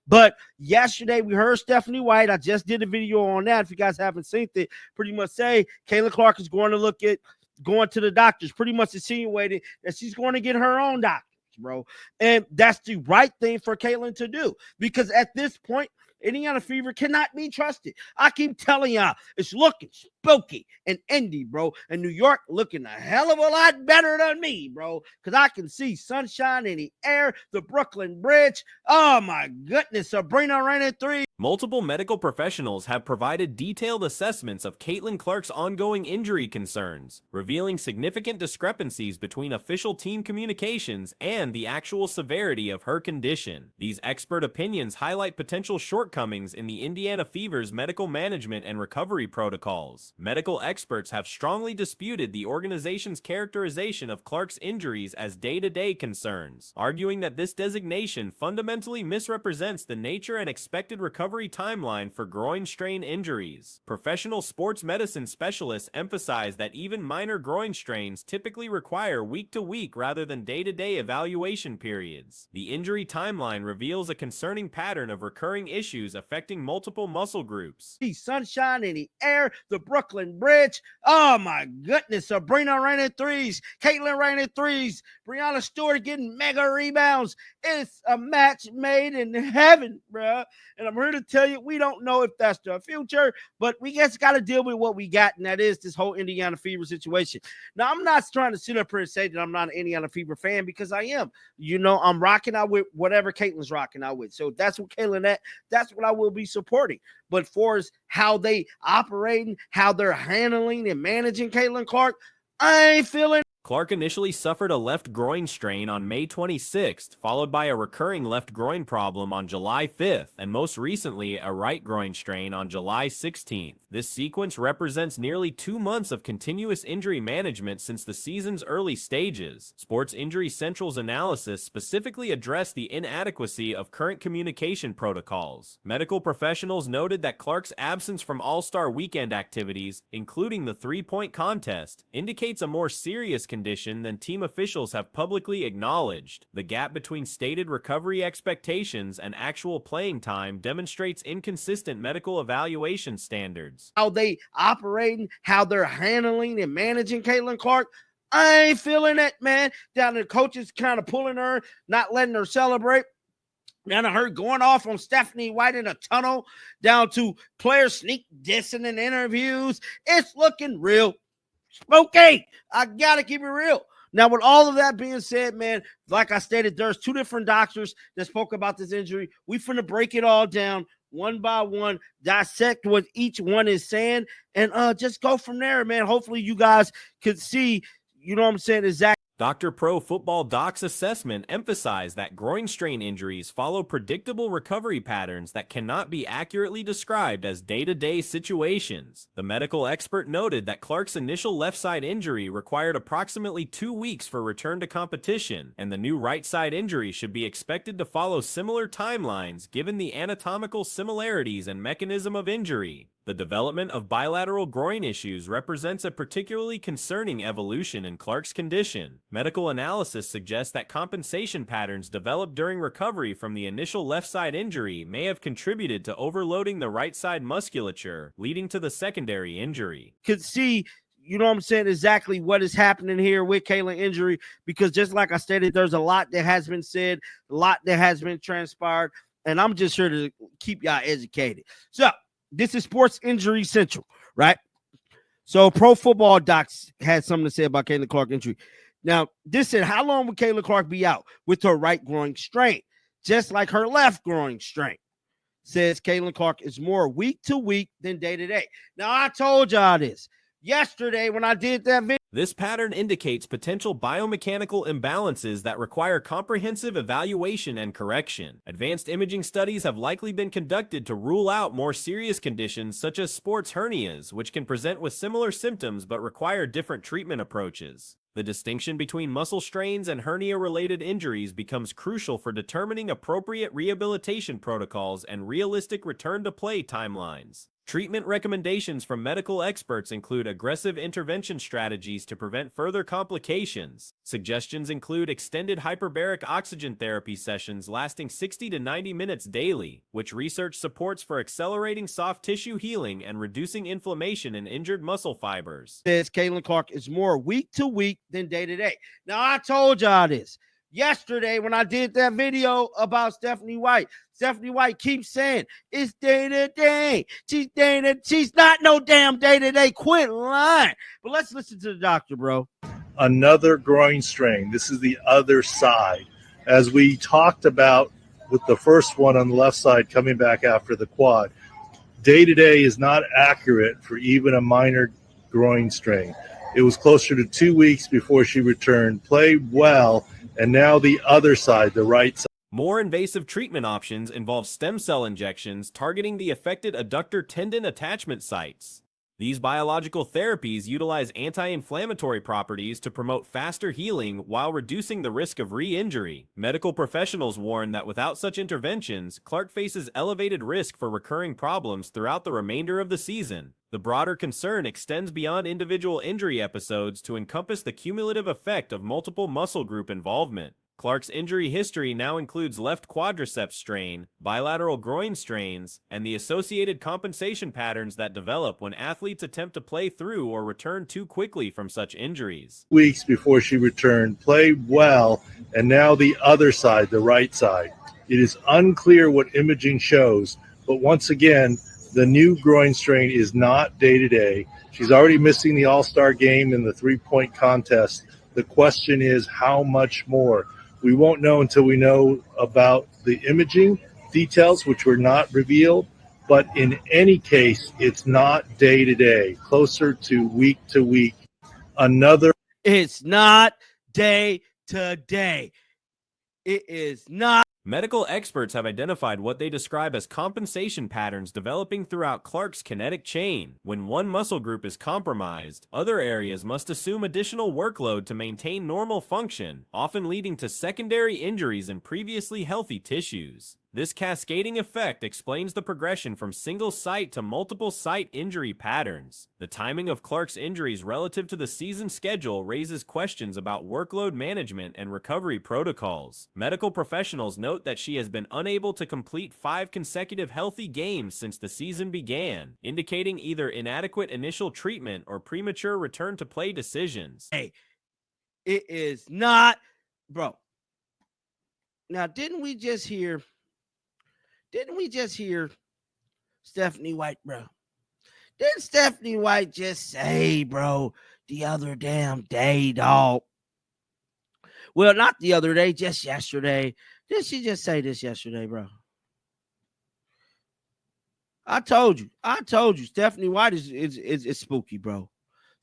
But yesterday we heard Stephanie White. I just did a video on that. If you guys haven't seen it, pretty much say Kayla Clark is going to look at going to the doctors, pretty much insinuating that she's going to get her own doctors, bro. And that's the right thing for Caitlin to do, because at this point, Indiana Fever cannot be trusted. I keep telling y'all, it's looking spooky in Indy, bro. And New York looking a hell of a lot better than me, bro. Because I can see sunshine in the air, the Brooklyn Bridge. Oh, my goodness. Sabrina Rain 3. Multiple medical professionals have provided detailed assessments of Caitlin Clark's ongoing injury concerns, revealing significant discrepancies between official team communications and the actual severity of her condition. These expert opinions highlight potential shortcomings in the Indiana Fever's medical management and recovery protocols. Medical experts have strongly disputed the organization's characterization of Clark's injuries as day-to-day concerns, arguing that this designation fundamentally misrepresents the nature and expected recovery timeline for groin strain injuries. Professional sports medicine specialists emphasize that even minor groin strains typically require week-to-week rather than day-to-day evaluation periods. The injury timeline reveals a concerning pattern of recurring issues affecting multiple muscle groups. Sunshine in the air, the Brooklyn Bridge. Oh my goodness. Sabrina Rain 3s, Caitlin Rain 3s, Brianna Stewart getting mega rebounds. It's a match made in heaven, bro. And I'm here to tell you, we don't know if that's the future, but we just got to deal with what we got, and that is this whole Indiana Fever situation. Now, I'm not trying to sit up here and say that I'm not an Indiana Fever fan, because I am. You know, I'm rocking out with whatever Caitlin's rocking out with. So that's what Caitlin at. That's what I will be supporting. But for as how they operating, how they're handling and managing Caitlin Clark, I ain't feeling. Clark initially suffered a left groin strain on May 26th, followed by a recurring left groin problem on July 5th, and most recently a right groin strain on July 16th. This sequence represents nearly 2 months of continuous injury management since the season's early stages. Sports Injury Central's analysis specifically addressed the inadequacy of current communication protocols. Medical professionals noted that Clark's absence from All-Star Weekend activities, including the three-point contest, indicates a more serious condition than team officials have publicly acknowledged. The gap between stated recovery expectations and actual playing time demonstrates inconsistent medical evaluation standards. How they operating, how they're handling and managing Caitlin Clark, I ain't feeling it, man. Down the coaches kind of pulling her, not letting her celebrate. Down to her going off on Stephanie White in a tunnel, down to players sneak dissing in interviews. It's looking real spooky. I gotta keep it real. Now, with all of that being said, man, like I stated, there's 2 different doctors that spoke about this injury. We finna break it all down one by one, dissect what each one is saying, and just go from there, man. Hopefully you guys could see, you know what I'm saying, exactly. Dr. Pro Football Doc's assessment emphasized that groin strain injuries follow predictable recovery patterns that cannot be accurately described as day-to-day situations. The medical expert noted that Clark's initial left side injury required approximately 2 weeks for return to competition, and the new right side injury should be expected to follow similar timelines given the anatomical similarities and mechanism of injury. The development of bilateral groin issues represents a particularly concerning evolution in Clark's condition. Medical analysis suggests that compensation patterns developed during recovery from the initial left side injury may have contributed to overloading the right side musculature, leading to the secondary injury. Could see, you know what I'm saying, exactly what is happening here with Caitlin injury, because just like I stated, there's a lot that has been said, a lot that has been transpired, and I'm just here to keep y'all educated. So, this is Sports Injury Central, right? So Pro Football Docs had something to say about Caitlin Clark injury. Now, this said, how long would Caitlin Clark be out with her right groin strain? Just like her left groin strain. Says Caitlin Clark is more week to week than day to day. Now, I told y'all this yesterday when I did that video. This pattern indicates potential biomechanical imbalances that require comprehensive evaluation and correction. Advanced imaging studies have likely been conducted to rule out more serious conditions such as sports hernias, which can present with similar symptoms but require different treatment approaches. The distinction between muscle strains and hernia-related injuries becomes crucial for determining appropriate rehabilitation protocols and realistic return-to-play timelines. Treatment recommendations from medical experts include aggressive intervention strategies to prevent further complications. Suggestions include extended hyperbaric oxygen therapy sessions lasting 60 to 90 minutes daily, which research supports for accelerating soft tissue healing and reducing inflammation in injured muscle fibers. Says Caitlin Clark is more week to week than day to day. Now, I told y'all this yesterday when I did that video about Stephanie White. Stephanie White keeps saying it's day to day. She's not no damn day to day. Quit lying. But let's listen to the doctor, bro. Another groin strain. This is the other side. As we talked about with the first one on the left side coming back after the quad, day to day is not accurate for even a minor groin strain. It was closer to 2 weeks before she returned, played well, and now the other side, the right side. More invasive treatment options involve stem cell injections targeting the affected adductor tendon attachment sites. These biological therapies utilize anti-inflammatory properties to promote faster healing while reducing the risk of re-injury. Medical professionals warn that without such interventions, Clark faces elevated risk for recurring problems throughout the remainder of the season. The broader concern extends beyond individual injury episodes to encompass the cumulative effect of multiple muscle group involvement. Clark's injury history now includes left quadriceps strain, bilateral groin strains, and the associated compensation patterns that develop when athletes attempt to play through or return too quickly from such injuries. Weeks before she returned, played well, and now the other side, the right side. It is unclear what imaging shows, but once again, the new groin strain is not day-to-day. She's already missing the All-Star game in the three-point contest. The question is, how much more? We won't know until we know about the imaging details, which were not revealed. But in any case, it's not day-to-day, closer to week. It's not day to day. It is not. Medical experts have identified what they describe as compensation patterns developing throughout Clark's kinetic chain. When one muscle group is compromised, other areas must assume additional workload to maintain normal function, often leading to secondary injuries in previously healthy tissues. This cascading effect explains the progression from single site to multiple site injury patterns. The timing of Clark's injuries relative to the season schedule raises questions about workload management and recovery protocols. Medical professionals note that she has been unable to complete 5 consecutive healthy games since the season began, indicating either inadequate initial treatment or premature return to play decisions. Hey, it is not, bro. Now, didn't we just hear Stephanie White, bro? Didn't Stephanie White just say, bro, the other damn day, dog? Well, not the other day, just yesterday. Did she just say this yesterday, bro? I told you. Stephanie White is spooky, bro.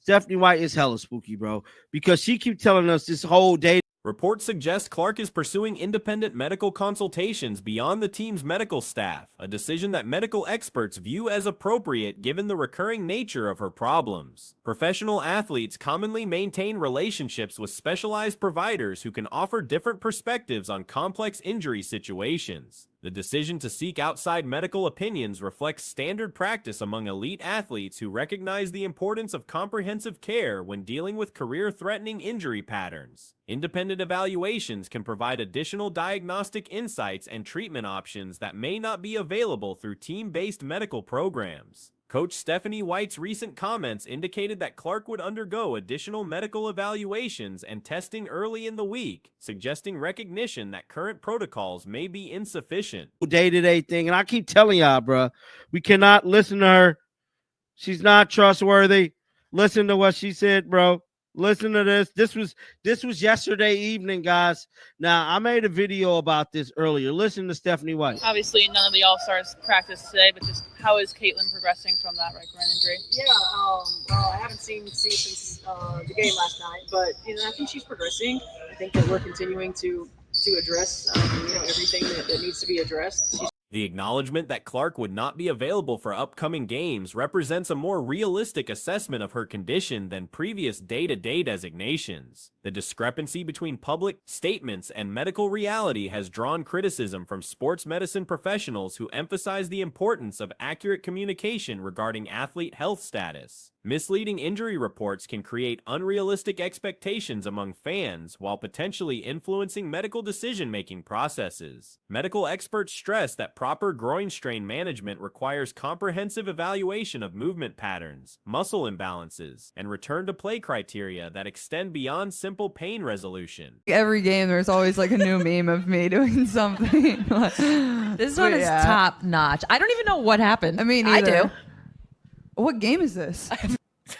Stephanie White is hella spooky, bro, because she keep telling us this whole day. Reports suggest Clark is pursuing independent medical consultations beyond the team's medical staff, a decision that medical experts view as appropriate given the recurring nature of her problems. Professional athletes commonly maintain relationships with specialized providers who can offer different perspectives on complex injury situations. The decision to seek outside medical opinions reflects standard practice among elite athletes who recognize the importance of comprehensive care when dealing with career-threatening injury patterns. Independent evaluations can provide additional diagnostic insights and treatment options that may not be available through team-based medical programs. Coach Stephanie White's recent comments indicated that Clark would undergo additional medical evaluations and testing early in the week, suggesting recognition that current protocols may be insufficient. Day-to-day thing, and I keep telling y'all, bro, we cannot listen to her. She's not trustworthy. Listen to what she said, bro. Listen to this. This was yesterday evening, guys. Now, I made a video about this earlier. Listen to Stephanie White. Obviously, none of the All-Stars practiced today, but just how is Caitlin progressing from that right groin injury? Yeah, well, I haven't seen C since the game last night, but I think she's progressing. I think that we're continuing to address everything that needs to be addressed. She's The acknowledgement that Clark would not be available for upcoming games represents a more realistic assessment of her condition than previous day-to-day designations. The discrepancy between public statements and medical reality has drawn criticism from sports medicine professionals who emphasize the importance of accurate communication regarding athlete health status. Misleading injury reports can create unrealistic expectations among fans while potentially influencing medical decision-making processes. Medical experts stress that proper groin strain management requires comprehensive evaluation of movement patterns, muscle imbalances, and return-to-play criteria that extend beyond simple pain resolution. Every game, there's always like a new meme of me doing something. This one is top notch. I don't even know what happened. I mean, I do. What game is this?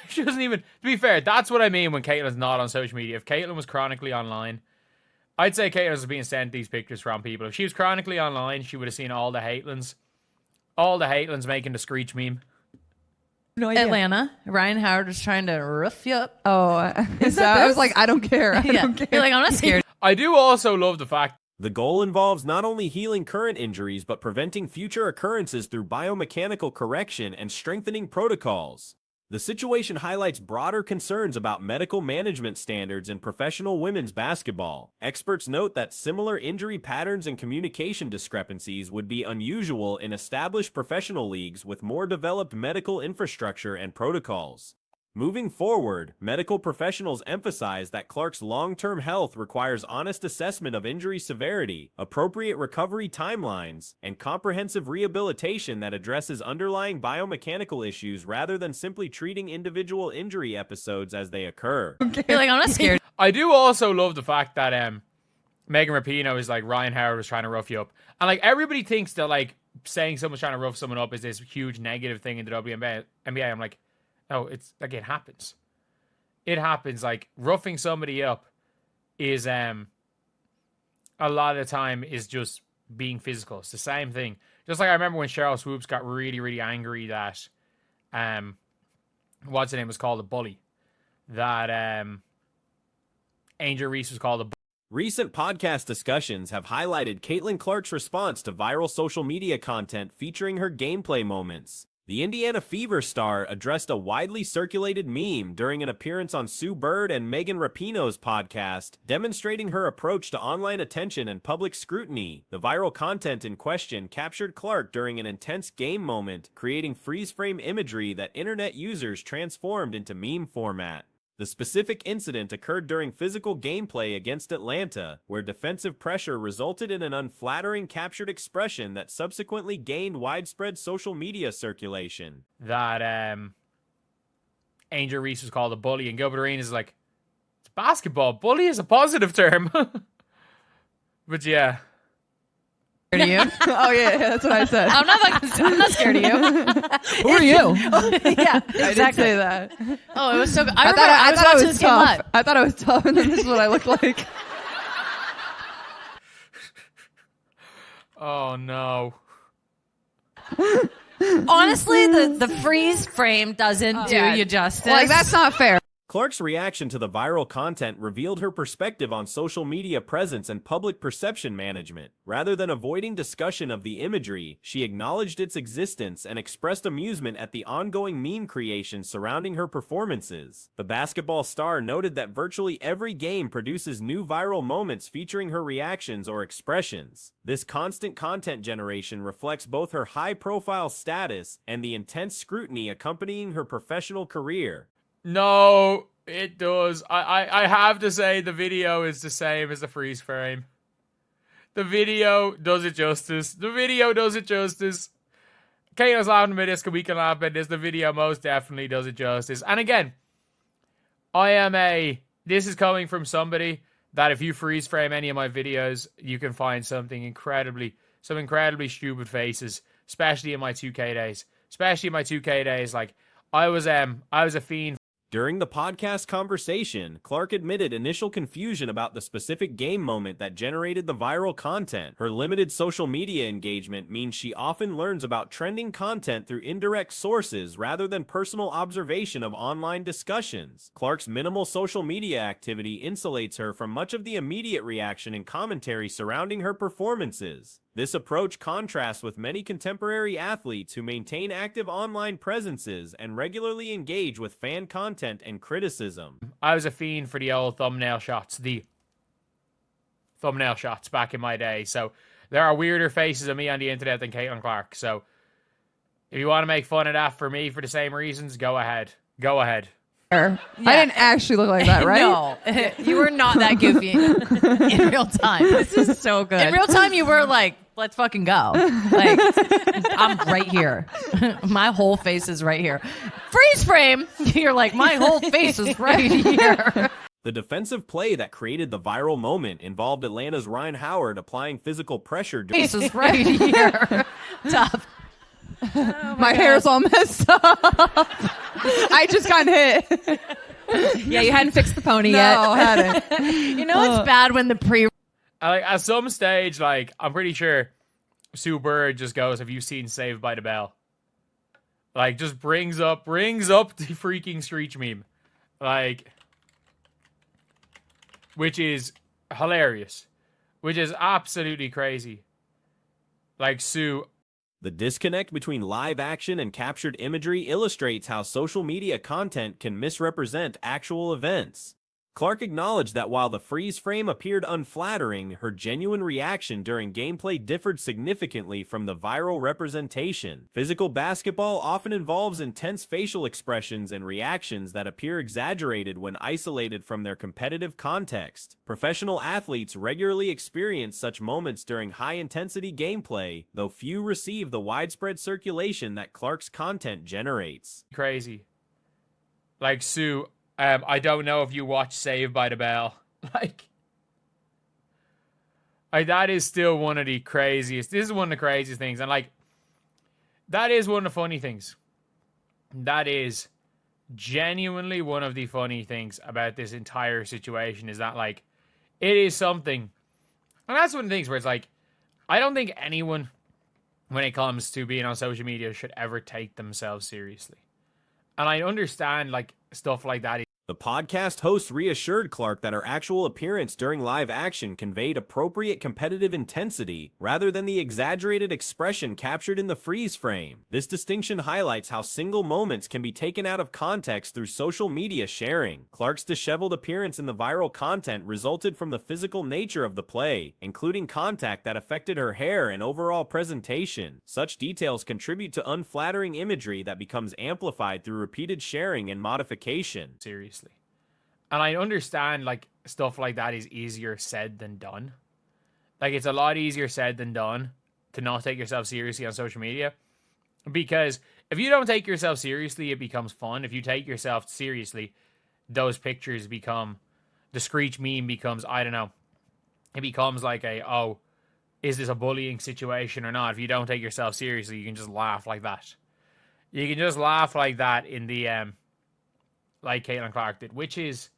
She doesn't even, to be fair, that's what I mean when Caitlin's not on social media. If Caitlin was chronically online, I'd say Caitlin was being sent these pictures from people. If she was chronically online, she would have seen all the Haitlins making the Screech meme. No idea. Atlanta, Ryan Howard was trying to rough you up. Oh, I was like, I don't care. I don't care. You're like, I'm not scared. I do also love the fact the goal involves not only healing current injuries, but preventing future occurrences through biomechanical correction and strengthening protocols. The situation highlights broader concerns about medical management standards in professional women's basketball. Experts note that similar injury patterns and communication discrepancies would be unusual in established professional leagues with more developed medical infrastructure and protocols. Moving forward, medical professionals emphasize that Clark's long-term health requires honest assessment of injury severity, appropriate recovery timelines, and comprehensive rehabilitation that addresses underlying biomechanical issues rather than simply treating individual injury episodes as they occur. You're like, I'm not scared. I do also love the fact that Megan Rapinoe is like, Ryan Howard was trying to rough you up. And like everybody thinks that like saying someone's trying to rough someone up is this huge negative thing in the WNBA. I'm like, no, it's like it happens. It happens. Like roughing somebody up is a lot of the time is just being physical. It's the same thing. Just like I remember when Cheryl Swoops got really, really angry that what's her name was called a bully. That Angel Reese was called a bully. Recent podcast discussions have highlighted Caitlin Clark's response to viral social media content featuring her gameplay moments. The Indiana Fever star addressed a widely circulated meme during an appearance on Sue Bird and Megan Rapinoe's podcast, demonstrating her approach to online attention and public scrutiny. The viral content in question captured Clark during an intense game moment, creating freeze-frame imagery that internet users transformed into meme format. The specific incident occurred during physical gameplay against Atlanta, where defensive pressure resulted in an unflattering captured expression that subsequently gained widespread social media circulation. That Angel Reese was called a bully, and Gilbert Arenas is like, it's basketball. Bully is a positive term. But yeah. Scared of you? Oh yeah, that's what I said. I'm not scared of you. Who are you? Yeah, exactly. I did say that. Oh, it was so good. I thought I was tough. I thought I was tough, and then this is what I look like. Oh no. Honestly, the freeze frame doesn't do you justice. Like that's not fair. Clark's reaction to the viral content revealed her perspective on social media presence and public perception management. Rather than avoiding discussion of the imagery, she acknowledged its existence and expressed amusement at the ongoing meme creation surrounding her performances. The basketball star noted that virtually every game produces new viral moments featuring her reactions or expressions. This constant content generation reflects both her high-profile status and the intense scrutiny accompanying her professional career. No, it does. I have to say the video is the same as the freeze frame. The video does it justice. Kaito's laughing about this, we can laugh about this. The video most definitely does it justice. And again, this is coming from somebody that if you freeze frame any of my videos, you can find some incredibly stupid faces, especially in my 2K days. Like I was a fiend. During the podcast conversation, Clark admitted initial confusion about the specific game moment that generated the viral content. Her limited social media engagement means she often learns about trending content through indirect sources rather than personal observation of online discussions. Clark's minimal social media activity insulates her from much of the immediate reaction and commentary surrounding her performances. This approach contrasts with many contemporary athletes who maintain active online presences and regularly engage with fan content and criticism. I was a fiend for the old thumbnail shots back in my day. So there are weirder faces of me on the internet than Caitlin Clark. So if you want to make fun of that for me for the same reasons, go ahead. Go ahead. I didn't actually look like that, right? No, you were not that goofy in real time. This is so good. In real time, you were like, let's fucking go. Like, I'm right here. My whole face is right here. Freeze frame. You're like, my whole face is right here. The defensive play that created the viral moment involved Atlanta's Ryan Howard applying physical pressure. Face is right here. Tough. Oh my hair's all messed up. I just got hit. Yeah, you hadn't fixed the pony No, yet. I hadn't. You know it's bad when the At some stage, like, I'm pretty sure Sue Bird just goes, have you seen Saved by the Bell? Like, just brings up the freaking Screech meme. Like, which is hilarious. Which is absolutely crazy. Like, Sue... The disconnect between live action and captured imagery illustrates how social media content can misrepresent actual events. Clark acknowledged that while the freeze frame appeared unflattering, her genuine reaction during gameplay differed significantly from the viral representation. Physical basketball often involves intense facial expressions and reactions that appear exaggerated when isolated from their competitive context. Professional athletes regularly experience such moments during high-intensity gameplay, though few receive the widespread circulation that Clark's content generates. Crazy. Like, Sue... I don't know if you watch Saved by the Bell. Like, that is still one of the craziest. This is one of the craziest things. And, like, that is one of the funny things. That is genuinely one of the funny things about this entire situation is that, like, it is something. And that's one of the things where it's like, I don't think anyone, when it comes to being on social media, should ever take themselves seriously. And I understand, like, stuff like that. The podcast host reassured Clark that her actual appearance during live action conveyed appropriate competitive intensity rather than the exaggerated expression captured in the freeze frame. This distinction highlights how single moments can be taken out of context through social media sharing. Clark's disheveled appearance in the viral content resulted from the physical nature of the play, including contact that affected her hair and overall presentation. Such details contribute to unflattering imagery that becomes amplified through repeated sharing and modification. Seriously. And I understand, like, stuff like that is easier said than done. Like, it's a lot easier said than done to not take yourself seriously on social media. Because if you don't take yourself seriously, it becomes fun. If you take yourself seriously, those pictures become... The Screech meme becomes, I don't know. It becomes like is this a bullying situation or not? If you don't take yourself seriously, you can just laugh like that. You can just laugh like that in the... like Caitlin Clark did, which is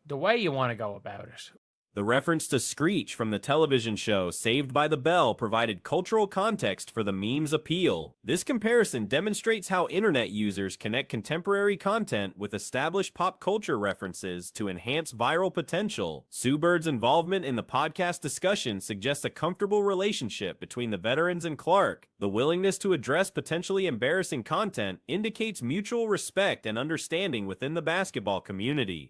the way you want to go about it. The reference to Screech from the television show Saved by the Bell provided cultural context for the meme's appeal. This comparison demonstrates how internet users connect contemporary content with established pop culture references to enhance viral potential. Sue Bird's involvement in the podcast discussion suggests a comfortable relationship between the veterans and Clark. The willingness to address potentially embarrassing content indicates mutual respect and understanding within the basketball community.